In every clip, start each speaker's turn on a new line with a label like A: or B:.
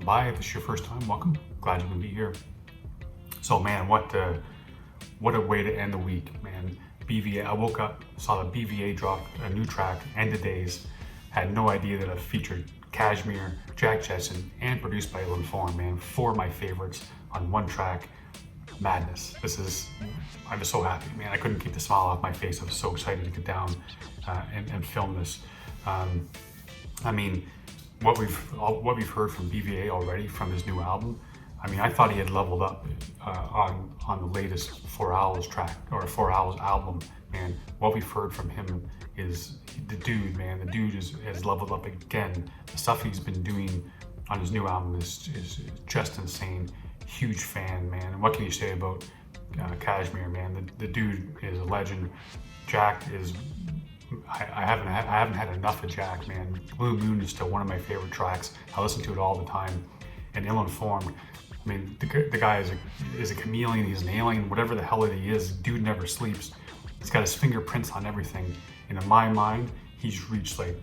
A: by. If this is your first time, welcome. Glad you can be here. So man, what a way to end the week, man. BVA, I woke up, saw the BVA drop a new track, End of Days. Had no idea that it featured Kashmere, Jetson, and produced by Illinformed, man. 4 of my favorites on one track. Madness. I'm just so happy, man. I couldn't keep the smile off my face. I was so excited to get down and film this. I mean, what we've heard from BVA already from his new album, I mean, I thought he had leveled up on the latest 4 Owls track, or 4 Owls album, man. What we've heard from him is the dude, man. The dude has leveled up again. The stuff he's been doing on his new album is just insane. Huge fan, man. And what can you say about Kashmere, man? The dude is a legend. Jack is, I haven't had enough of Jack, man. Blue Moon is still one of my favorite tracks. I listen to it all the time. And Illinformed, I mean, the guy is a chameleon. He's an alien, whatever the hell he is. Dude never sleeps. He's got his fingerprints on everything. And in my mind, he's reached like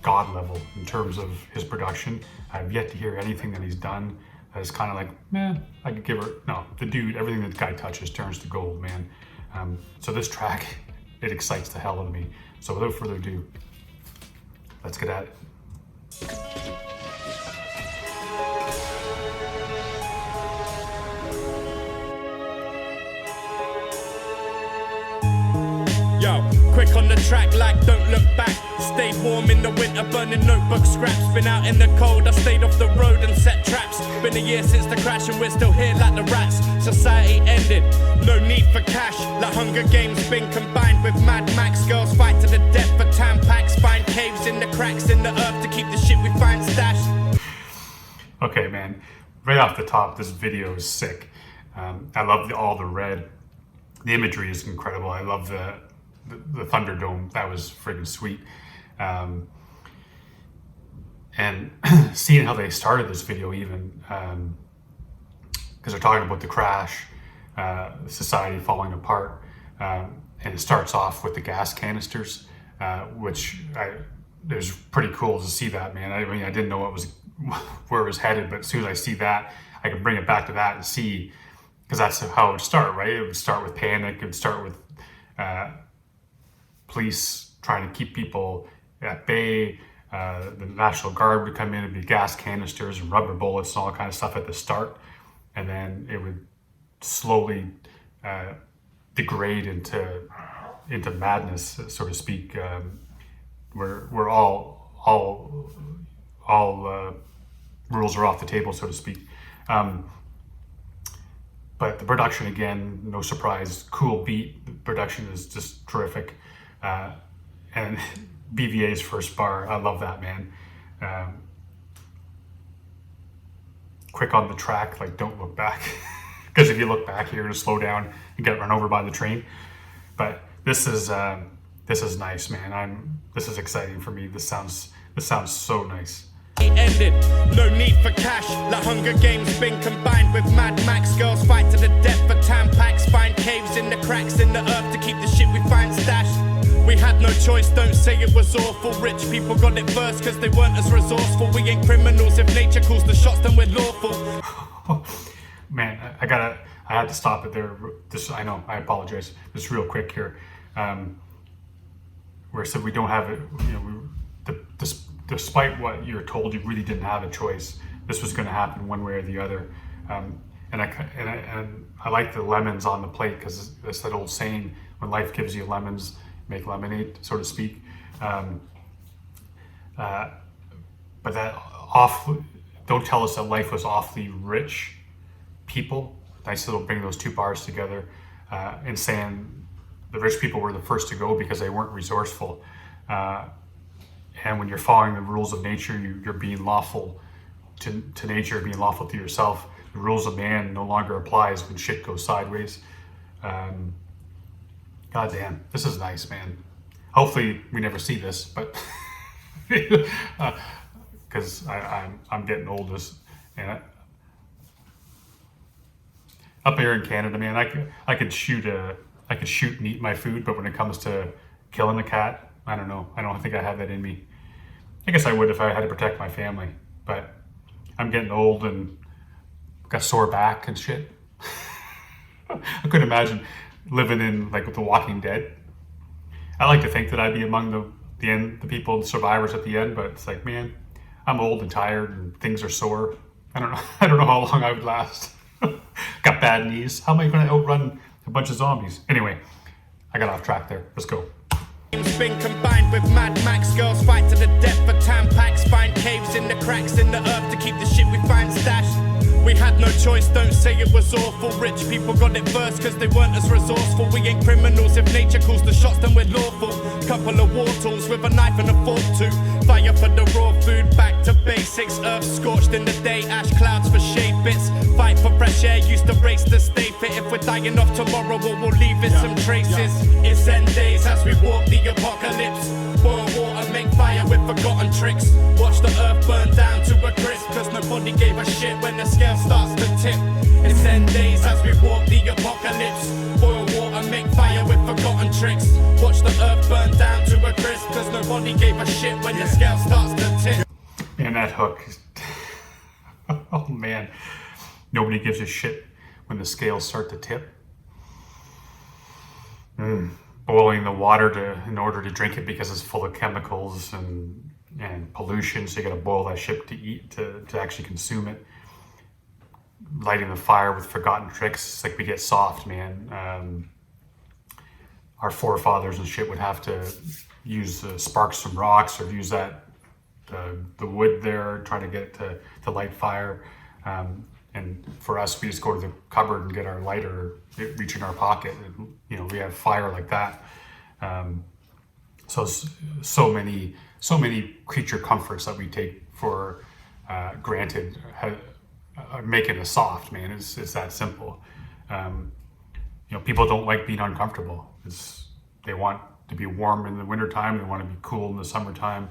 A: God level in terms of his production. I've yet to hear anything that he's done that is kind of like, man, I could give her. No, the dude, everything that the guy touches turns to gold, man. So this track, it excites the hell out of me. So without further ado, let's get at it.
B: Yo, quick on the track like don't look back. Stayed warm in the winter, burning notebook scraps. Been out in the cold, I stayed off the road and set traps. Been a year since the crash and we're still here like the rats. Society ended, no need for cash. Like Hunger Games been combined with Mad Max. Girls fight to the death for Tampax. Find caves in the cracks in the earth to keep the shit we find stashed.
A: Okay, man, right off the top, this video is sick. I love all the red. The imagery is incredible. I love the Thunderdome. That was friggin' sweet. And seeing how they started this video, even because they're talking about the crash, society falling apart, and it starts off with the gas canisters, which it was pretty cool to see that, man. I mean, I didn't know where it was headed, but as soon as I see that, I can bring it back to that and see, because that's how it would start, right? It would start with panic. It would start with police trying to keep people at bay. The National Guard would come in and be gas canisters and rubber bullets and all kind of stuff at the start. And then it would slowly degrade into madness, so to speak, where all rules are off the table, so to speak. But the production, again, no surprise, cool beat. The production is just terrific. And BVA's first bar, I love that, man. Quick on the track, like don't look back. Because if you look back, you're gonna slow down and get run over by the train. But this is nice, man. This is exciting for me. This sounds so nice.
B: Ended, no need for cash. Like Hunger Games been combined with Mad Max. Girls fight to the death for Tampax. Find caves in the cracks in the earth to keep the shit we find stashed. We had no choice, don't say it was awful. Rich people got it first cause they weren't as resourceful. We ain't criminals, if nature calls the shots then we're lawful.
A: Man, I had to stop it there. I know, I apologize. Just real quick here. Where it said we don't have it, despite what you're told, you really didn't have a choice. This was going to happen one way or the other. And I like the lemons on the plate, because it's that old saying, when life gives you lemons, make lemonade, so to speak. But don't tell us that life was awfully rich people. Nice little bring those 2 bars together, and saying the rich people were the first to go because they weren't resourceful. And when you're following the rules of nature, you're being lawful to nature, being lawful to yourself. The rules of man no longer applies when shit goes sideways. God damn, this is nice, man. Hopefully we never see this, but because I'm getting old, and up here in Canada, man, I could shoot and eat my food, but when it comes to killing a cat, I don't know. I don't think I have that in me. I guess I would if I had to protect my family, but I'm getting old and got sore back and shit. I couldn't imagine living in like with The Walking Dead. I like to think that I'd be among the people, the survivors at the end, but it's like, man, I'm old and tired and things are sore. I don't know. I don't know how long I would last. Got bad knees. How am I going to outrun a bunch of zombies? Anyway, I got off track there. Let's go.
B: Been combined with Mad Max. Girls fight to the death for Tampax. Find caves in the cracks in the earth to keep the shit we find stashed. We had no choice, don't say it was awful. Rich people got it first cause they weren't as resourceful. We ain't criminals, if nature calls the shots then we're lawful. Couple of war tools with a knife and a fork too. Fire for the raw food, back to basics. Earth scorched in the day, ash clouds for shade bits. Fight for fresh air, used to race to stay fit. If we're dying off tomorrow, we'll leave it some traces. It's end days as we walk the apocalypse. Boil water, make fire with forgotten tricks. Watch the earth burn down to a crisp, cause nobody gave a shit when the scale starts to tip. It's end days as we walk the apocalypse. Boil water, make fire with forgotten tricks. Watch the earth burn down to a crisp, cause nobody gave a shit when the scale starts to tip.
A: Man, that hook. Oh man. Nobody gives a shit when the scales start to tip. Boiling the water in order to drink it because it's full of chemicals and pollution, so you gotta boil that shit to eat, to actually consume it. Lighting the fire with forgotten tricks, it's like we get soft, man. Our forefathers and shit would have to use spark some rocks or use that the wood there, try to get it to light fire. And for us, we just go to the cupboard and get our lighter, reach in our pocket, and we have fire like that. So many creature comforts that we take for granted make it a soft, man. It's that simple. People don't like being uncomfortable. They want to be warm in the wintertime. They want to be cool in the summertime.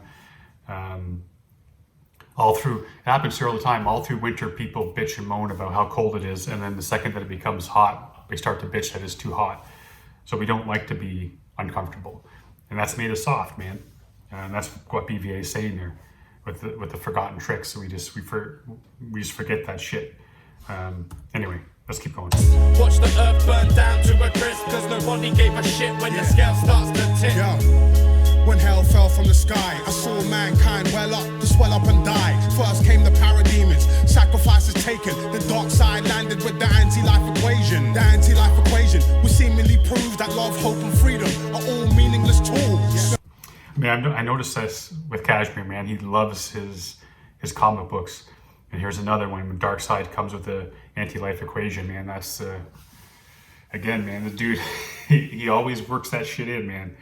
A: It happens here all the time. All through winter, people bitch and moan about how cold it is, and then the second that it becomes hot, they start to bitch that it's too hot. So we don't like to be uncomfortable, and that's made us soft, man. And that's what BVA is saying there, with the forgotten tricks. So we just forget that shit. Anyway, let's keep going.
B: Watch the earth burn down to a crisp, cause nobody gave a shit when the scale starts to tip.
C: When hell fell from the sky, I saw mankind well up, to swell up and die. First came the parademons, sacrifices taken. The dark side landed with the anti-life equation. The anti-life equation would seemingly prove that love, hope, and freedom are all meaningless tools.
A: Man, I noticed this with Kashmere, man. He loves his comic books. And here's another one. When Dark Side comes with the anti-life equation, man. That's, again, man, the dude, he always works that shit in, man.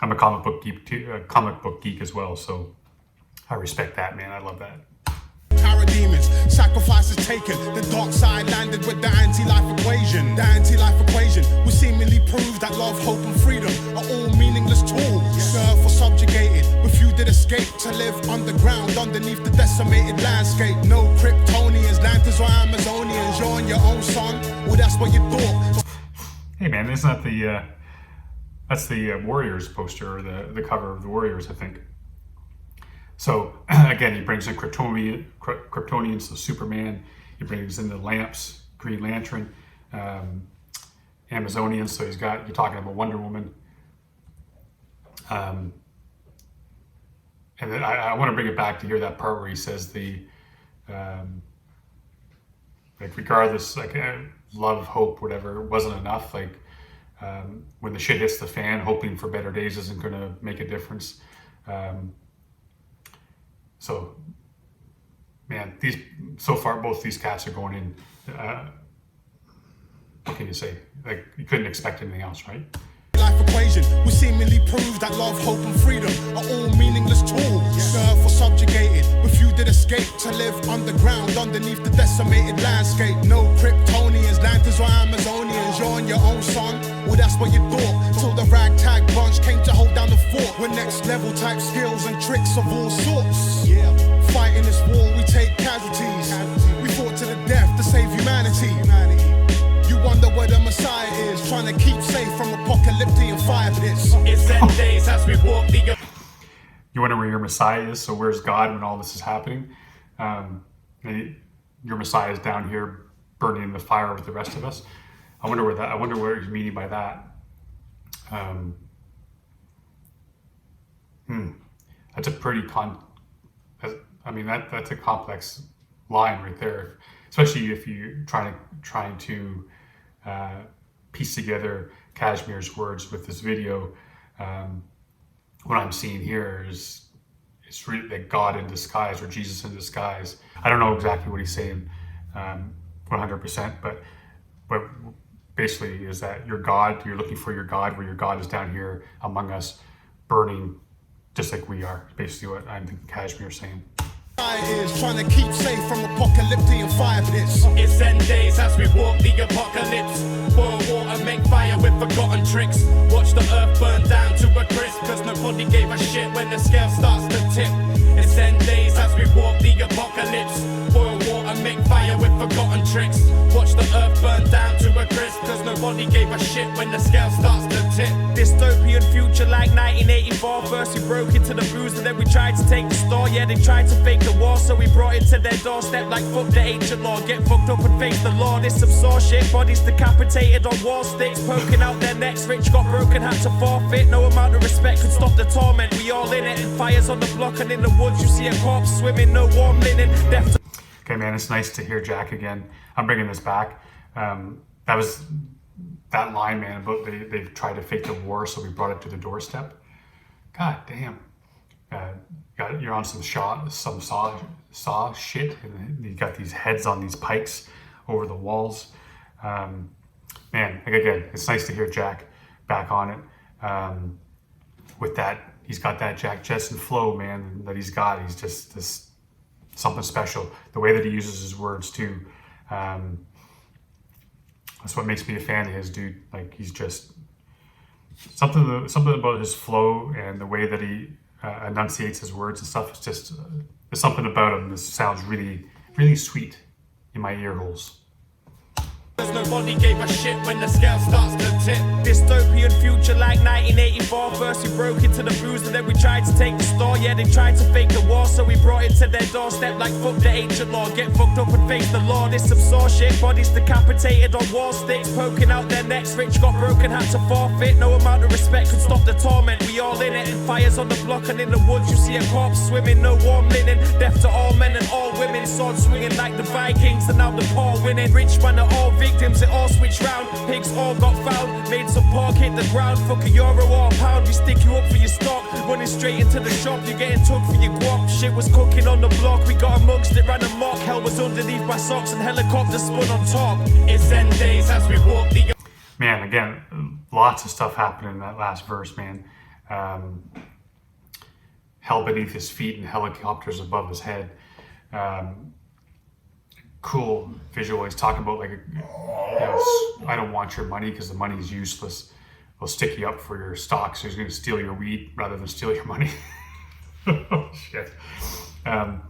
A: I'm a comic book geek as well, so I respect that, man. I love that.
C: Parademons, sacrifices taken. The dark side landed with the anti-life equation. The anti-life equation would seemingly prove that love, hope, and freedom are all meaningless tools. The earth was subjugated, but few did escape to live underground underneath the decimated landscape. No Kryptonians, Lanterns or Amazonians. You're on your own, son. Well, that's what you thought.
A: Hey, man, isn't that that's the Warriors poster, or the cover of the Warriors, I think. So again, he brings in Kryptonians, so Superman. He brings in the Lamps, Green Lantern, Amazonians. So you're talking about Wonder Woman. And then I want to bring it back to hear that part where he says regardless, love, hope, whatever, wasn't enough. When the shit hits the fan, hoping for better days isn't going to make a difference. So, man, so far both these cats are going in. What can you say? You couldn't expect anything else, right?
C: Life equation would seemingly prove that love, hope, and freedom are all meaningless tools. The earth was subjugated, but few did escape to live underground underneath the decimated landscape. No Kryptonians, Lanterns or Amazonians. You're on your own, son. Well, that's what you thought. Till the ragtag bunch came to hold down the fort with next level type skills and tricks of all sorts. Fighting this war, we take casualties. We fought to the death to save humanity. You wonder where the Messiah is, trying to keep safe from apocalyptic fire pits.
B: It's 10 days as we walk the...
A: You wonder where your Messiah is, so where's God when all this is happening? your Messiah is down here burning in the fire with the rest of us. I wonder what he's meaning by that. That's a pretty that's a complex line right there, especially if you're trying to piece together Kashmere's words with this video. What I'm seeing here is it's really like God in disguise or Jesus in disguise. I don't know exactly what he's saying 100%, but basically is that your God, you're looking for your God, where your God is down here among us, burning just like we are. Basically what I'm thinking Kashmere's saying.
C: Is trying to keep safe from apocalyptic fire pits.
B: It's end days as we walk the apocalypse. Boil water, make fire with forgotten tricks. Watch the earth burn down to a crisp, cause nobody gave a shit when the scale starts to tip. It's end days as we walk the apocalypse. Boil water, make fire with forgotten tricks. Watch the earth burn down to a crisp, cause nobody gave a shit when the scale starts to tip.
D: Dystopian future like 1984. First we broke into the booze and then we tried to take the store. Yeah, they tried to fake the war, so we brought it to their doorstep like fuck the ancient law. Get fucked up and face the law. This some saw shit. Bodies decapitated on wall sticks, poking out their necks. Rich got broken, had to forfeit. No amount of respect could stop the torment. We all in it. And fires on the block and in the woods you see a corpse swimming. No warm linen. Death.
A: Okay, man, it's nice to hear Jack again. I'm bringing this back. That line, man, about they've tried to fake the war, so we brought it to the doorstep. God damn. You're on some saw shit, and you got these heads on these pikes over the walls. Man, like again, it's nice to hear Jack back on it. With that, he's got that Jack Jetson flow, man, that he's got. He's just this something special. The way that he uses his words too. That's what makes me a fan of his, dude. Like he's just something about his flow and the way that he enunciates his words and stuff. It's just there's something about him that sounds really, really sweet in my ear holes.
B: Nobody gave a shit when the scale starts to tip.
D: Dystopian future like 1984. First we broke into the booze and then we tried to take the store. Yeah, they tried to fake the war, so we brought it to their doorstep like fuck the ancient law. Get fucked up and face the law. This some saw shit. Bodies decapitated on wall sticks, poking out their necks. Rich got broken, had to forfeit. No amount of respect could stop the torment. We all in it. And fires on the block and in the woods you see a corpse swimming. No warm linen. Death to all men and all women. Sword swinging like the Vikings, and now the poor winning. Rich man are all victims, it all switched round. Pigs all got found. Made some pork hit the ground. Fuck €1 or a pound. We stick you up for your stock. Running straight into the shop. You're getting took for your guap. Shit was cooking on the block. We got amongst it, ran amok. Hell was underneath my socks and helicopters spun on top.
B: It's end days as we walk the...
A: Man, again, lots of stuff happened in that last verse, man. Hell beneath his feet and helicopters above his head. Cool visual. He's talking about like, I don't want your money because the money is useless. We'll stick you up for your stock, so he's going to steal your weed rather than steal your money. Oh shit. But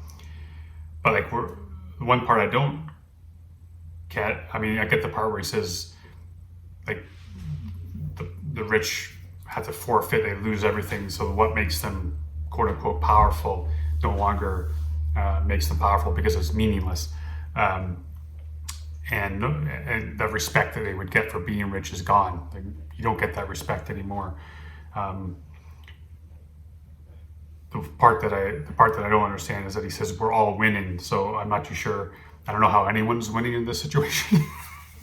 A: like, the one part I don't get. I mean, I get the part where he says, like, the rich have to forfeit, they lose everything. So what makes them quote unquote powerful no longer makes them powerful because it's meaningless. And the respect that they would get for being rich is gone. Like, you don't get that respect anymore. The part that I don't understand is that he says we're all winning. So I'm not too sure. I don't know how anyone's winning in this situation.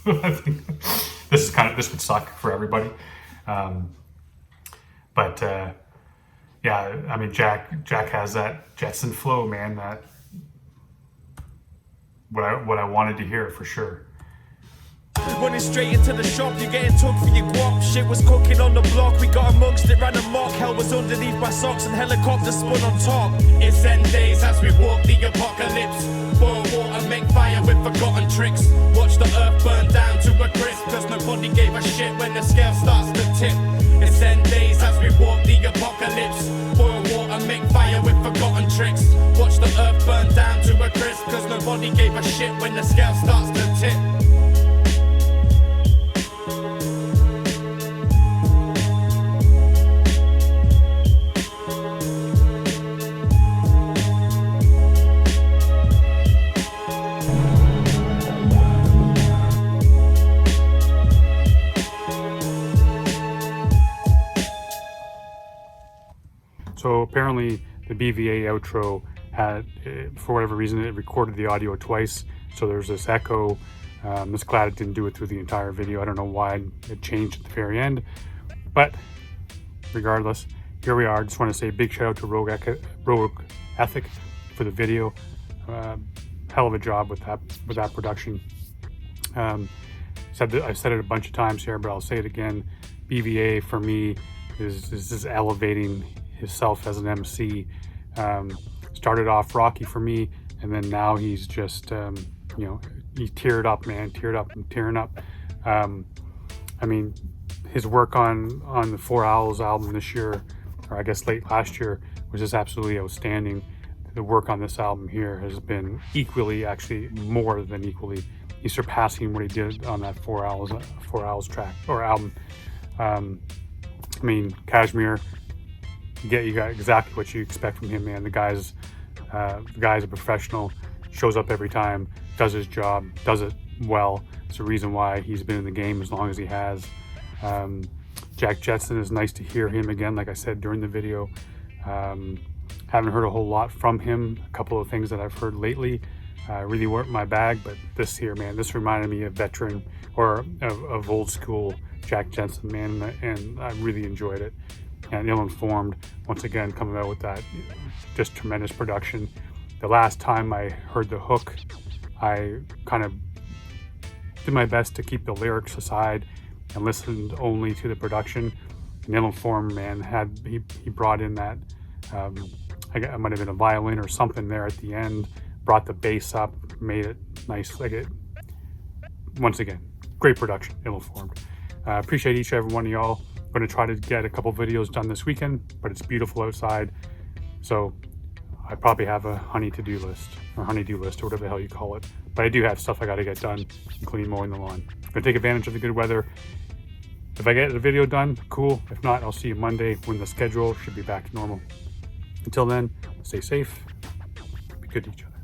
A: I think this would suck for everybody. But yeah, I mean, Jack has that Jetson flow, man. That what I wanted to hear for sure.
D: Running straight into the shop, you're getting took for your guap. Shit was cooking on the block, we got amongst it, ran amok. Hell was underneath my socks and helicopters spun on top.
B: It's end days as we walk the apocalypse. Boil water, make fire with forgotten tricks. Watch the earth burn down to a crisp, cause nobody gave a shit when the scale starts to tip. It's end days as we walk the apocalypse. Boil water, make fire with forgotten tricks. Watch the earth burn down to a crisp, cause nobody gave a shit when the scale starts to tip.
A: apparently the BVA outro had, for whatever reason, it recorded the audio twice. So there's this echo. I'm just glad it didn't do it through the entire video. I don't know why it changed at the very end, but regardless, here we are. Just want to say a big shout out to Rogue Ethic for the video. Hell of a job with that production. I've said it a bunch of times here, but I'll say it again. BVA for me is just elevating himself as an MC. Started off rocky for me, and then now he's just he teared up, man, teared up and tearing up. I mean, his work on the Four Owls album this year, or I guess late last year, was just absolutely outstanding. The work on this album here has been equally, actually more than equally, he's surpassing what he did on that Four Owls track or album. I mean, Kashmere, you got exactly what you expect from him, man. The guy's a professional, shows up every time, does his job, does it well. It's the reason why he's been in the game as long as he has. Jetson, is nice to hear him again, like I said during the video. Haven't heard a whole lot from him. A couple of things that I've heard lately really weren't my bag, but this here, man, this reminded me of veteran or of old school Jetson, man, and I really enjoyed it. And Illinformed, once again, coming out with that just tremendous production. The last time I heard the hook, I kind of did my best to keep the lyrics aside and listened only to the production. And Illinformed, man, he brought in that, it might have been a violin or something there at the end, brought the bass up, made it nice. Once again, great production, Illinformed. Appreciate each and every one of y'all. I'm going to try to get a couple videos done this weekend, but it's beautiful outside, so I probably have a honey-to-do list, or honey-do list, or whatever the hell you call it. But I do have stuff I got to get done, including mowing the lawn. I'm going to take advantage of the good weather. If I get the video done, cool. If not, I'll see you Monday when the schedule should be back to normal. Until then, stay safe, be good to each other.